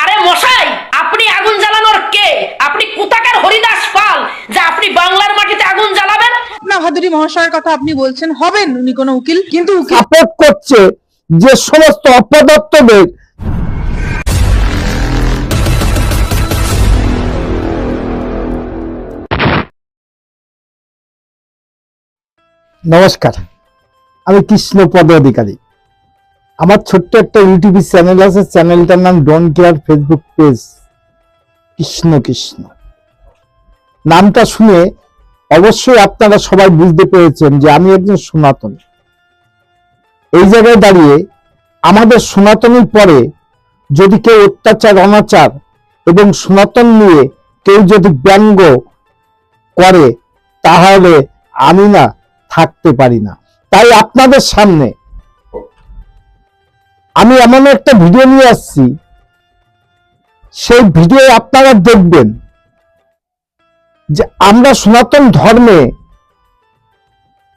আরে মশাই, আপনি আগুন জ্বালানোর কে? আপনি কোথাকার হরিদাস পাল যে আপনি বাংলার মাটিতে আগুন জ্বালাবেন? না, ভাদুরী মহাশয়ের কথা আপনি বলছেন, হবেন উনি কোনো উকিল, কিন্তু সাপোর্ট করছে যে সমস্ত অপদার্থদের। নমস্কার, আমি কৃষ্ণপদ অধিকারী। আমার ছোট্ট একটা ইউটিউব চ্যানেল আছে, চ্যানেলটার নাম don't care, Facebook page Krishna Krishna. নামটা শুনে অবশ্যই আপনারা সবাই বুঝতে পেরেছেন যে আমি একজন সনাতনী। এই জায়গায় দাঁড়িয়ে আমাদের সনাতনীর পরে যদি কেউ অত্যাচার অনাচার এবং সনাতন নিয়ে কেউ যদি ব্যঙ্গ করে, তাহলে আমি না থাকতে পারি না। তাই আপনাদের সামনে আমি এমন একটা ভিডিও নিয়ে আসছি, সেই ভিডিও আপনারা দেখবেন যে আমরা সনাতন ধর্মে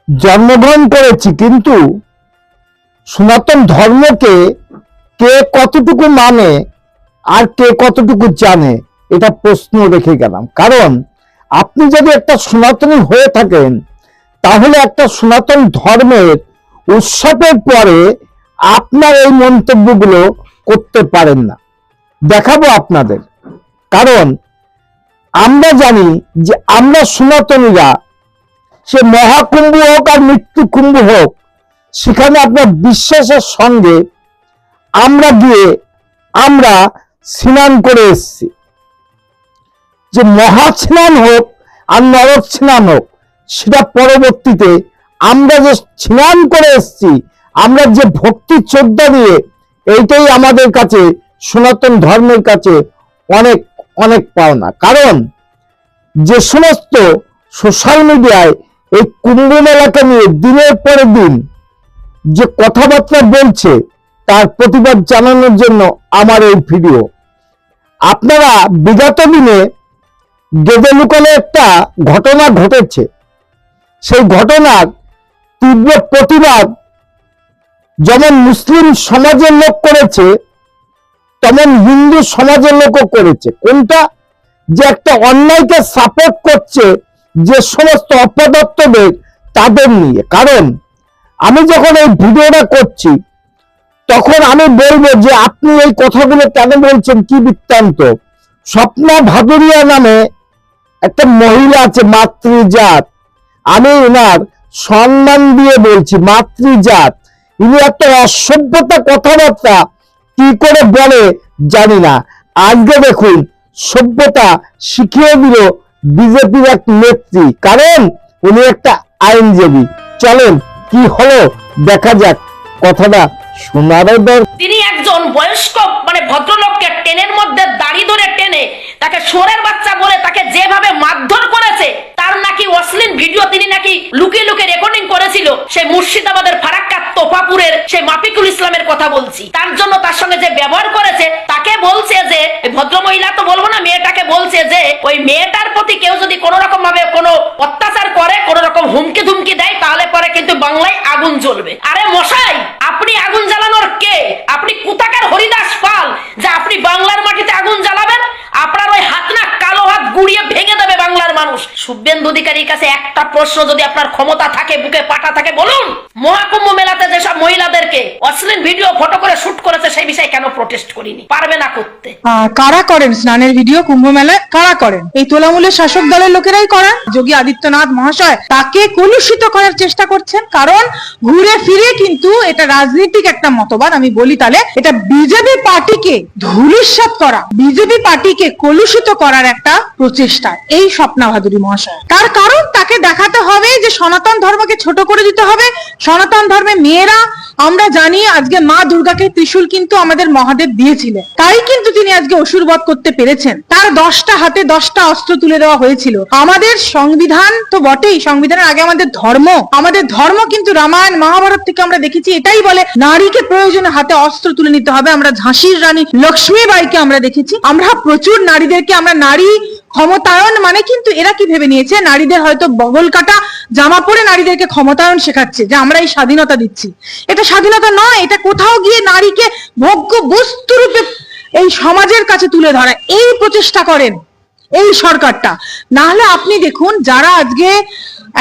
জন্মগ্রহণ করেছি, কিন্তু সনাতন ধর্মকে কে কতটুকু মানে আর কে কতটুকু জানে, এটা প্রশ্ন রেখে গেলাম। কারণ আপনি যদি একটা সনাতনী হয়ে থাকেন, তাহলে একটা সনাতন ধর্মের উৎসবের পরে আপনার এই মন্তব্যগুলো করতে পারেন না। দেখাবো আপনাদের। কারণ আমরা জানি যে আমরা সনাতনীরা, সে মহাকুম্ভ হোক আর মৃত্যু কুম্ভ হোক, সেখানে আপনার বিশ্বাসের সঙ্গে আমরা গিয়ে আমরা স্নান করে এসেছি। যে মহা স্নান হোক আর নরক স্নান হোক, সেটা পরবর্তীতে আমরা যে স্নান করে এসেছি, আমরা যে ভক্তি শ্রদ্ধা নিয়ে, এইটাই আমাদের কাছে সনাতন ধর্মের কাছে অনেক অনেক পাওনা। কারণ যে সমস্ত সোশ্যাল মিডিয়ায় এই কুম্ভ মেলাকে নিয়ে দিনের পরে দিন যে কথাবার্তা বলছে, তার প্রতিবাদ জানানোর জন্য আমার এই ভিডিও। আপনারা বিগত দিনে গেদে লুকালে একটা ঘটনা ঘটেছে, সেই ঘটনার তীব্র প্রতিবাদ যেমন মুসলিম সমাজের লোক করেছে, তেমন হিন্দু সমাজের লোকও করেছে। কোনটা? যে একটা অন্যায়কে সাপোর্ট করছে যে সমস্ত অপদার্থদের, তাদের নিয়ে। কারণ আমি যখন এই ভিডিওটা করছি, তখন আমি বলবো যে আপনি এই কথাগুলো কেন বলছেন, কি বৃত্তান্ত। স্বপ্না ভাদুরিয়া নামে একটা মহিলা আছে, মাতৃজাত, আমি এনার সম্মান দিয়ে বলছি, মাতৃজাত। ইনি একটা অসভ্যতা কথাবার্তা কি করে বলে জানি না। আজকে দেখুন, সভ্যতা শিখিয়ে দিল বিজেপির এক নেত্রী, কারণ উনি একটা আইনজীবী। চলেন কি হলো দেখা যাক, কথাটা শোনারও দরকার। তিনি একজন বয়স্ক ভদ্রলোককে ট্রেনের মধ্যে দাড়ি ধরে টেনে তাকে সোরের বাচ্চা বলে তাকে যেভাবে মারধর করেছে, তার নাকি অশ্লীল ভিডিও তিনি নাকি লুকিয়ে লুকিয়ে রেকর্ডিং করেছিল। সেই মুর্শিদাবাদের ফারাক্কা তোফাপুরের সেই মাফিকুল ইসলামের কথা বলছি। তার জন্য তার সঙ্গে যে ব্যবহার করেছে, তাকে বলছে যে ভদ্র মহিলা তো বলবো না, মেয়েটাকে বলছে যে ওই মেয়েটার প্রতি কেউ যদি কোন রকম ভাবে কোনো অত্যাচার করে, কোন রকম হুমকি ধুমকি দেয়, তাহলে পরে কিন্তু বাংলায় আগুন জ্বলবে। আরে মশাই, আপনি আগুন জ্বালানোর কে? আপনি কোথাকার হরিদাস পাল যে আপনি বাংলার মাটিতে আগুন জ্বালাবেন? আপনার ওই হাত না কালো হাত গুড়িয়ে ভেঙে দেবে বাংলার মানুষ। শুভেন্দু অধিকারীর কাছে একটা প্রশ্ন, যদি আপনার ক্ষমতা থাকে, বুকে পাটা থাকে, বলুন মহাকুম্ভ মেলাতে যেসব মহিলাদেরকে অশ্লীল ভিডিও ফটো করে শুট করেছে, সেই বিষয়ে কেন প্রোটেস্ট করিনি? পারবে না করতে। কারা করেন স্নানের ভিডিও কুম্ভ মেলায়? কারা করেন? এই তোলামূলের শাসক দলের লোকেরাই করেন। যোগী আদিত্যনাথ মহাশয় তাকে কলুষিত করার চেষ্টা করছেন। কারণ ঘুরে ফিরে কিন্তু এটা রাজনৈতিক একটা মতবাদ। আমি বলি তাহলে এটা বিজেপি পার্টিকে ধূলিসাৎ করা, বিজেপি পার্টিকে কলুষিত করার একটা প্রচেষ্টা এই স্বপ্না ভাদুরী মহাশয়। তার কারণ তাকে দেখাতে হবে যে সনাতন ধর্মকে ছোট করে দিতে হবে। সনাতন ধর্মে মেয়েরা, আমরা জানি আজকে মা দুর্গাকে ত্রিশূল কিন্তু আমাদের মহাদেব দিয়েছিলেন, তাই কিন্তু তিনি আজকে অসুর বধ করতে পেরেছেন। তার 10টা হাতে 10টা অস্ত্র তুলে দেওয়া হয়েছিল। আমাদের সংবিধান তো বটেই, সংবিধানের আগে আমাদের ধর্ম কিন্তু রামায়ণ মহাভারত থেকে আমরা দেখেছি এটাই বলে নারীকে প্রয়োজনে হাতে অস্ত্র তুলে নিতে হবে। আমরা ঝাঁসির রানী লক্ষ্মীবাইকে আমরা দেখেছি। আমরা প্রচুর নারীদেরকে, আমরা নারী ক্ষমতায়ন মানে কিন্তু এরা কি ভেবে নিয়েছে, নারীদের হয়তো বগল কাটা জামা পরে নারীদেরকে ক্ষমতায়ন শেখাচ্ছে যে আমরা এই স্বাধীনতা দিচ্ছি। এটা স্বাধীনতা নয়, এটা কোথাও গিয়ে নারীকে ভোগ্য বস্তু রূপে এই সমাজের কাছে তুলে ধরা, এই প্রচেষ্টা করেন এই সরকারটা। না হলে আপনি দেখুন, যারা আজকে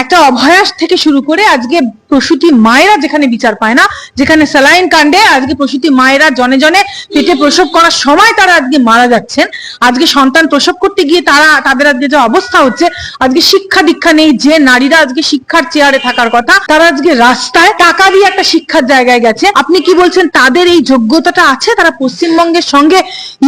একটা অভয়াস থেকে শুরু করে আজকে প্রসূতি মায়েরা যেখানে বিচার পায় না, যেখানে স্যালাইন কাণ্ডে আজকে প্রসূতি মায়েরা জনে জনে পেটে প্রসব করার সময় তারা আজকে মারা যাচ্ছেন, আজকে সন্তান প্রসব করতে গিয়ে তাদের আজকে যে অবস্থা হচ্ছে, আজকে শিক্ষা দীক্ষা নেই, যে নারীরা আজকে শিক্ষার চেয়ারে থাকার কথা তারা আজকে রাস্তায় টাকা দিয়ে একটা শিক্ষার জায়গায় গেছে। আপনি কি বলছেন তাদের এই যোগ্যতাটা আছে? তারা পশ্চিমবঙ্গের সঙ্গে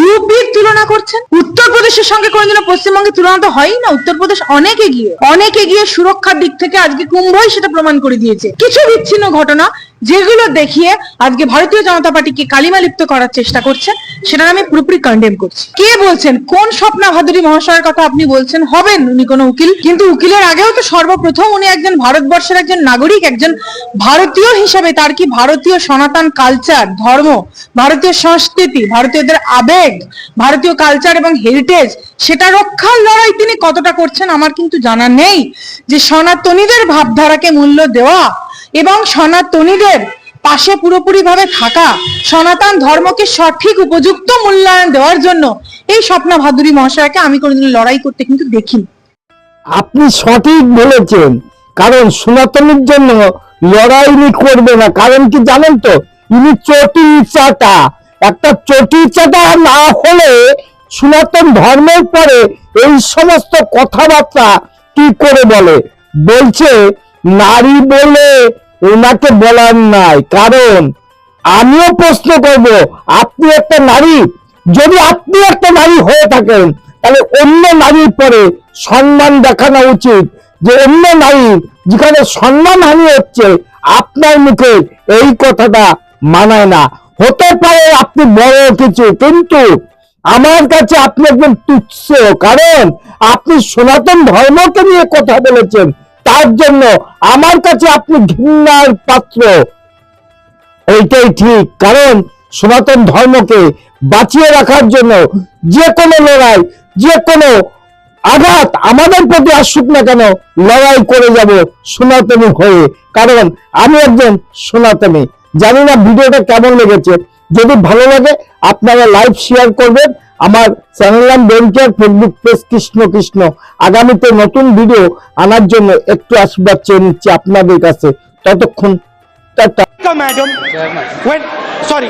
ইউপির তুলনা করছেন, উত্তরপ্রদেশের সঙ্গে কোনোদিনও পশ্চিমবঙ্গের তুলনা তো হয়ই না। উত্তরপ্রদেশ অনেক এগিয়ে সুরক্ষার দিক থেকে আজকে কুম্ভই সেটা প্রমাণ করে দিয়েছে। কিছু বিচ্ছিন্ন ঘটনা যেগুলো দেখিয়ে আজকে ভারতীয় জনতা পার্টিকে কালিমা লিপ্ত করার চেষ্টা করছে, সেটা আমি পুরোপুরি কন্ডেম করছি। কে বলছেন, কোন স্বপ্না ভাদুরী মহাশয়ের কথা আপনি বলছেন? হবেন উনি কোনো উকিল, কিন্তু উকিলের আগেও তো সর্বপ্রথম উনি একজন ভারতবর্ষের একজন নাগরিক, একজন ভারতীয় হিসাবে তার কি ভারতীয় সনাতন কালচার, ধর্ম, ভারতীয় সংস্কৃতি, ভারতীয়দের আবেগ, ভারতীয় কালচার এবং হেরিটেজ সেটা রক্ষার লড়াই তিনি কতটা করছেন আমার কিন্তু জানা নেই। যে সনাতনীদের ভাবধারাকে মূল্য দেওয়া এবং সনাতনীদের পাশে পুরোপুরি ভাবে থাকা, সনাতন ধর্মকে সঠিক উপযুক্ত মূল্যায়ন দেওয়ার জন্য এই স্বপ্না ভাদুরী মহাশয়কে আমি কোনোদিন লড়াই করতে কিন্তু দেখিনি। আপনি সঠিক বলেছেন, কারণ সনাতনের জন্য লড়াই ইনি করবে না। কারণ কি জানেন তো, ইনি চটিচাটা, একটা চটিচাটা না হলে সনাতন ধর্মের পরে এই সমস্ত কথাবার্তা কি করে বলছে নারী বলে ওনাকে বলার নাই। কারণ আমিও প্রশ্ন করব, আপনি একটা নারী, যদি আপনি একটা নারী হয়ে থাকেন তাহলে অন্য নারীর পরে সম্মান দেখানো উচিত। যে অন্য নারী যেখানে সম্মানহানি হচ্ছে, আপনার মুখে এই কথাটা মানায় না। হতে পারে আপনি বড় কিছু, কিন্তু আমার কাছে আপনি একদম তুচ্ছ। কারণ আপনি সনাতন ধর্মকে নিয়ে কথা বলেছেন, তার জন্য আমার কাছে আপনি ঘৃণার পাত্র। এইটাই ঠিক, কারণ সনাতন ধর্মকে বাঁচিয়ে রাখার জন্য যে কোনো লড়াই, যে কোনো আঘাত আমাদের প্রতি আসুক না কেন, লড়াই করে যাব সনাতনী হয়ে। কারণ আমি একজন সনাতনী। জানি না ভিডিওটা কেমন লেগেছে, যদি ভালো লাগে আপনারা লাইভ শেয়ার করবেন। আমার চ্যানেল নাম বেনকেয়ার, ফেসবুক পেজ কৃষ্ণ কৃষ্ণ। আগামীতে নতুন ভিডিও আনার জন্য একটু আশীর্বাদ চেয়ে নিচ্ছি আপনাদের কাছে। ততক্ষণ টাটা। Madam, when sorry.